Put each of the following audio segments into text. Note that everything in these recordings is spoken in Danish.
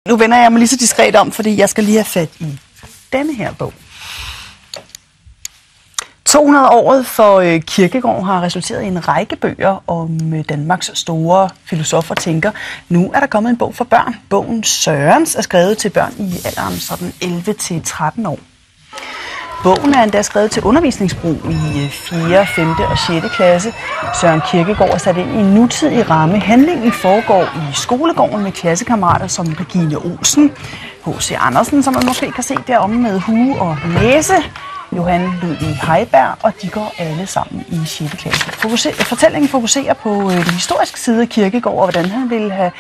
Nu vender jeg mig lige så diskret om, fordi jeg skal lige have fat i denne her bog. 200-året for Kierkegaard har resulteret i en række bøger om Danmarks store filosofer og tænker. Nu er der kommet en bog for børn. Bogen Sørens er skrevet til børn i alderen sådan 11-13 år. Bogen er endda skrevet til undervisningsbrug i 4., 5. og 6. klasse. Søren Kierkegaard er sat ind i en nutidig ramme. Handlingen foregår i skolegården med klassekammerater som Regine Olsen, H.C. Andersen, som man måske kan se deromme med hue og næse, Johan Ludvig Heiberg, og de går alle sammen i 6. klasse. Fortællingen fokuserer på den historiske side af Kierkegaard, og hvordan han ville have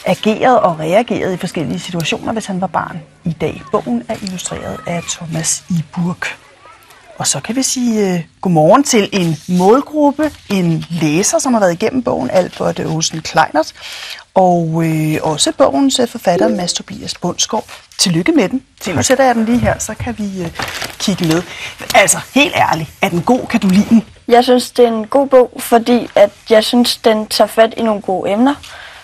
ageret og reageret i forskellige situationer, hvis han var barn i dag. Bogen er illustreret af Thomas Iburg. Og så kan vi sige godmorgen til en målgruppe, en læser, som har været igennem bogen, Albert Olsen Kleinert, og også bogens forfatter, Mads Tobias Bundsgaard. Tillykke med den. Nu sætter jeg den lige her, så kan vi kigge med. Altså, helt ærligt, er den god? Kan du lide den? Jeg synes, det er en god bog, fordi at jeg synes, den tager fat i nogle gode emner.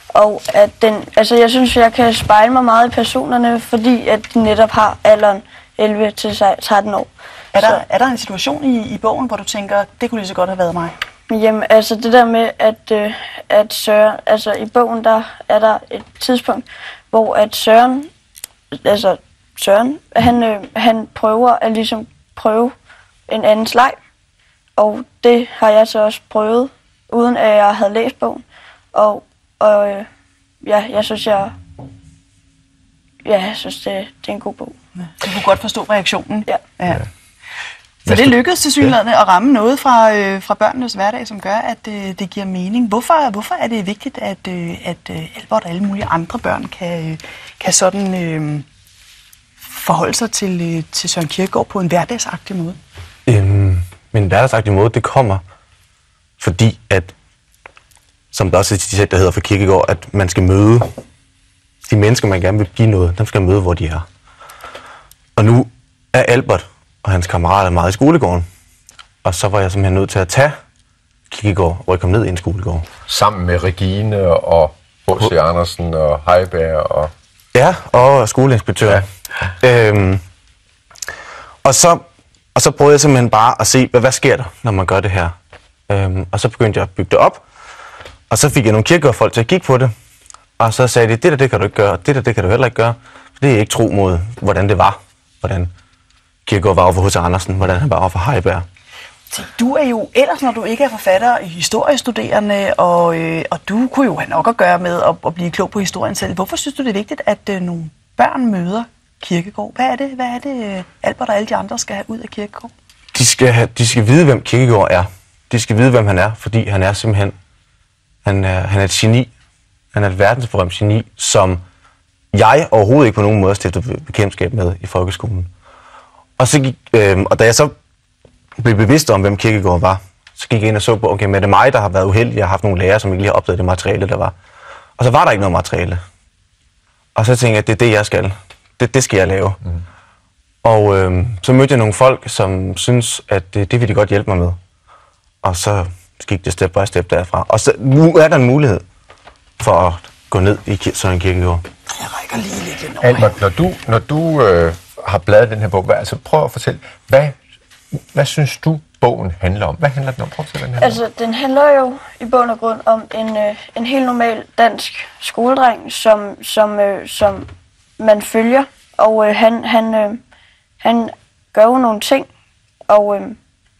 Og at jeg synes, jeg kan spejle mig meget i personerne, fordi at de netop har alderen 11-13 år. Er der en situation i bogen, hvor du tænker, det kunne lige så godt have været mig? Jamen, altså det der med, at Søren, altså i bogen, der er der et tidspunkt, hvor at Søren, han prøver at ligesom prøve en andens leg. Og det har jeg så også prøvet, uden at jeg havde læst bogen. Og jeg synes, det er en god bog. Ja. Du kunne godt forstå reaktionen. Ja. Så det lykkedes tilsyneladende at ramme noget fra børnenes hverdag, som gør, at det giver mening. Hvorfor er det vigtigt, at Albert og alle mulige andre børn kan sådan forholde sig til Søren Kierkegaard på en hverdagsagtig måde? Men hverdagsagtig måde, det kommer, fordi at, som der også er et der hedder for Kierkegaard, at man skal møde de mennesker, man gerne vil give noget, dem skal møde, hvor de er. Og nu er Albert og hans kammerater meget i skolegården, og så var jeg simpelthen nødt til at tage Kierkegaard og rykke ham ned i en skolegård. Sammen med Regine og H.C. Andersen og Heiberg og... Ja, og skoleinspektør. Ja. Og så prøvede jeg simpelthen bare at se, hvad sker der, når man gør det her. Og så begyndte jeg at bygge det op, og så fik jeg nogle Kierkegaard-folk til at kigge på det, og så sagde de, det kan du ikke gøre, og det kan du heller ikke gøre, for det er ikke tro mod, hvordan det var, hvordan Kierkegaard var over for H.C. Andersen, hvordan han var over for Heiberg. Du er jo ellers, når du ikke er forfatter, historiestuderende, og du kunne jo have nok at gøre med at blive klog på historien selv. Hvorfor synes du, det er vigtigt, at nogle børn møder Kierkegaard? Hvad er det Albert og alle de andre skal have ud af Kierkegaard? De skal vide, hvem Kierkegaard er. De skal vide, hvem han er, fordi han er simpelthen han er et geni. Han er et verdensberømt geni, som jeg overhovedet ikke på nogen måde stiftede bekendtskab med i folkeskolen. Og da jeg så blev bevidst om, hvem Kierkegaard var, så gik jeg ind og så på, okay, men er det mig, der har været uheldig? Jeg har haft nogle lærere, som ikke lige har opdaget det materiale, der var. Og så var der ikke noget materiale. Og så tænkte jeg, at det er det, jeg skal. Det skal jeg lave. Mm. Og så mødte jeg nogle folk, som synes, at det vil de godt hjælpe mig med. Og så gik det step by step derfra. Og så nu er der en mulighed for at gå ned i Søren Kierkegaard. Jeg rækker lige lidt ind over. Albert, når du har bladet den her bog, altså prøv at fortælle, hvad synes du, bogen handler om? Hvad handler den om? Prøv at fortælle, den handler om. Den handler jo i bund og grund om en helt normal dansk skoledreng, som man følger. Og han gør jo nogle ting, og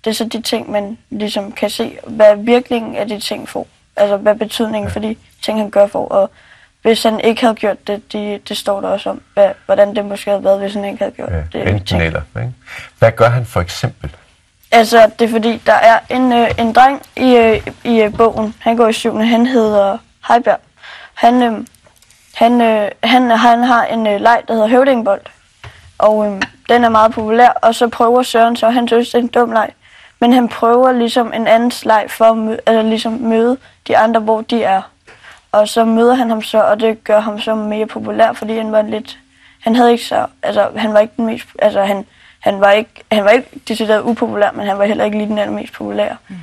det er så de ting, man ligesom kan se, hvad virkningen af de ting får. Altså, hvad betydningen for de ting, han gør for. Og hvis han ikke havde gjort det, det står der også om, hvordan det måske havde været, hvis han ikke havde gjort det. Enten eller, ikke? Hvad gør han for eksempel? Altså, det er fordi, der er en dreng i bogen. Han går i 7. Han hedder Heiberg. Han har en leg, der hedder høvdingbold. Og den er meget populær, og så prøver Søren, så han synes, det er en dum leg. Men han prøver ligesom en andens leg for at ligesom møde de andre, hvor de er. Og så møder han ham så, og det gør ham så mere populær, fordi han var lidt... Han havde ikke så... Altså, han var ikke den mest... Altså, han var ikke decideret upopulær, men han var heller ikke lige den allermest populære. Mm.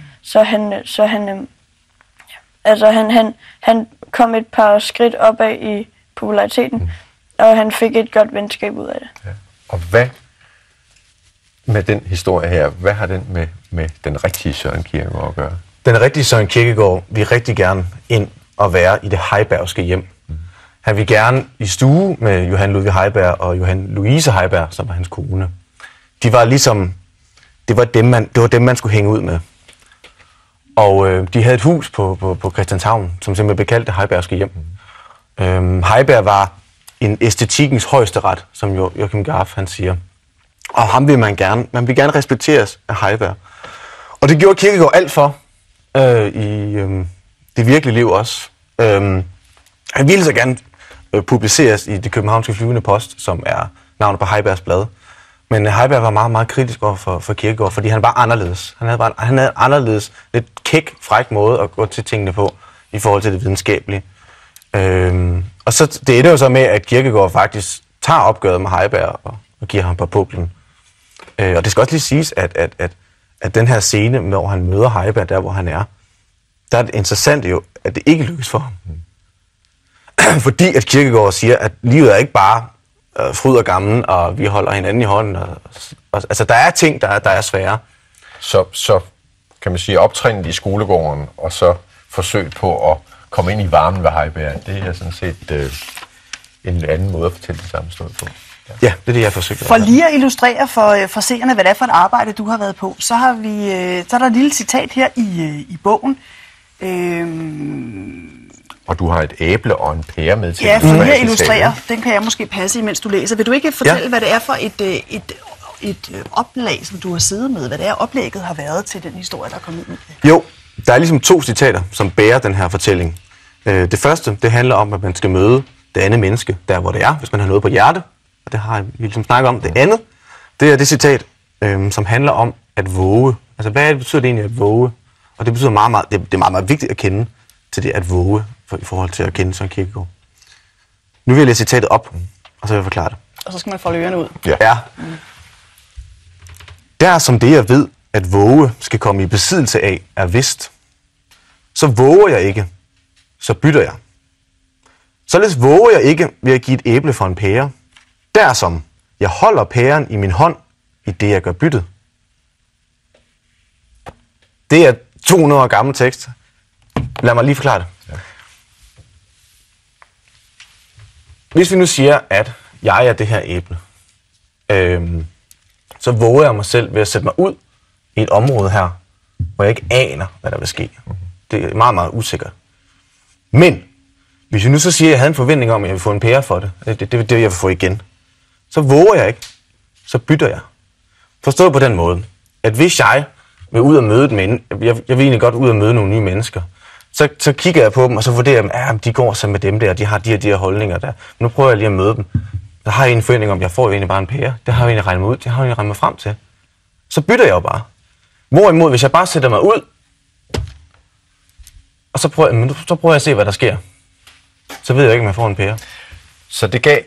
Han kom et par skridt opad i populariteten, og han fik et godt venskab ud af det. Ja. Og hvad med den historie her, hvad har den med den rigtige Søren Kierkegaard at gøre? Den rigtige Søren Kierkegaard vil rigtig gerne ind og være i det Heibergske hjem. Han vil gerne i stue med Johan Ludvig Heiberg og Johan Louise Heiberg, som var hans kone. De var ligesom, det var dem, man skulle hænge ud med. Og de havde et hus på Christianshavn, som simpelthen blev kaldt det Heibergske hjem. Heiberg var en æstetikkens højeste ret, som Joachim Garf han siger. Og ham vil man vil gerne respekteres af Heiberg. Og det gjorde Kierkegaard alt for i det virkelige liv også. Han ville så gerne publiceres i det københavnske Flyvende Post, som er navnet på Heibergs blad. Men Heiberg var meget, meget kritisk over for Kierkegaard, fordi han var anderledes. Han havde en anderledes, lidt kæk, fræk måde at gå til tingene på, i forhold til det videnskabelige. Og så det ender jo så med, at Kierkegaard faktisk tager opgøret med Heiberg og giver ham på puklen. Og det skal også lige siges, at den her scene, hvor han møder Heiberg, der hvor han er, der er det interessant jo, at det ikke lykkes for ham. Fordi at Kierkegaard siger, at livet er ikke bare fryd og gammel, og vi holder hinanden i hånden. Altså, der er ting, der er svære. Så kan man sige, optrænet i skolegården, og så forsøg på at komme ind i varmen ved Heiberg, det er sådan set en anden måde at fortælle det samme historie på. Ja, det er det, jeg forsøger. For lige at illustrere for seerne, hvad det er for et arbejde, du har været på, så er der et lille citat her i bogen. Og du har et æble og en pære med til. Ja, for lige at illustrere, den kan jeg måske passe, imens du læser. Vil du ikke fortælle, hvad det er for et oplag, som du har siddet med? Hvad det er, oplægget har været til den historie, der er kommet ud? Jo, der er ligesom 2 citater, som bærer den her fortælling. Det første, det handler om, at man skal møde det andet menneske, der hvor det er, hvis man har noget på hjerte. Og det har vi ligesom snakket om. Det andet, det er det citat, som handler om at våge. Altså, hvad betyder det egentlig at våge? Og det betyder det er meget, meget vigtigt at kende til det at våge, i forhold til at kende Søren Kierkegaard. Nu vil jeg læse citatet op, og så vil jeg forklare det. Og så skal man folde ørerne ud. Ja. Der som det jeg ved, at våge skal komme i besiddelse af, er vist. Så våger jeg ikke, så bytter jeg. Således våger jeg ikke ved at give et æble for en pære. Dersom jeg holder pæren i min hånd, i det jeg gør byttet. Det er 200 år gammel tekst. Lad mig lige forklare det. Ja. Hvis vi nu siger, at jeg er det her æble, så våger jeg mig selv ved at sætte mig ud i et område her, hvor jeg ikke aner, hvad der vil ske. Det er meget, meget usikkert. Men hvis jeg nu så siger, at jeg havde en forventning om, at jeg vil få en pære for det, det er det, jeg vil få igen, så våger jeg ikke, så bytter jeg. Forstået på den måde, at hvis jeg vil ud og møde jeg vil egentlig godt ud og møde nogle nye mennesker, så kigger jeg på dem, og så vurderer jeg dem, de går sammen med dem der, de har de her holdninger der. Nu prøver jeg lige at møde dem. Der har jeg en forventning om, at jeg får jo egentlig bare en pære. Det har jeg egentlig regnet mig ud, det har jeg egentlig regnet mig frem til. Så bytter jeg jo bare. Hvorimod, hvis jeg bare sætter mig ud, og så prøver jeg at se, hvad der sker, så ved jeg ikke, om jeg får en pære. Så det gav...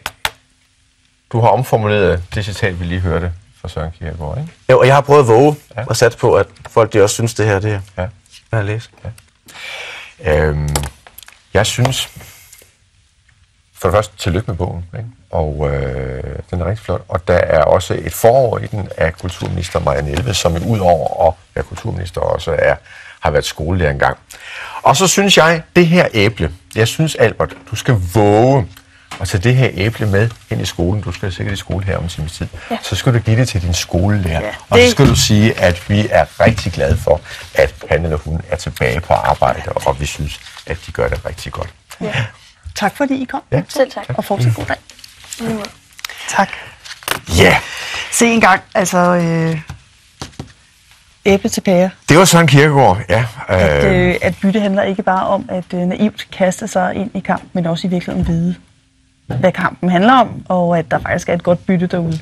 Du har omformuleret det citat, vi lige hørte fra Søren Kierkegaard, ikke? Jo, og jeg har prøvet at våge og sat på, at folk de også synes, det her det er hvad jeg læser. Ja. Jeg synes... For det første, tillykke med bogen, ikke? Og den er rigtig flot. Og der er også et forord i den af kulturminister Marianne Jelved, som udover at være kulturminister også har været skolelærer engang. Og så synes jeg, det her æble, jeg synes Albert, du skal våge at tage det her æble med ind i skolen. Du skal sikkert i skole her om en times tid. Ja. Så skal du give det til din skolelærer. Ja, og så skal du sige, at vi er rigtig glade for, at han eller hun er tilbage på arbejde, og vi synes, at de gør det rigtig godt. Ja. Tak fordi I kom. Ja. Selv tak. Og fortsat god dag. Tak. Ja. Se en gang, altså æble til pære. Det var Søren Kierkegaard, ja. At bytte handler ikke bare om at naivt kaste sig ind i kamp, men også i virkeligheden vide, hvad kampen handler om, og at der faktisk er et godt bytte derude.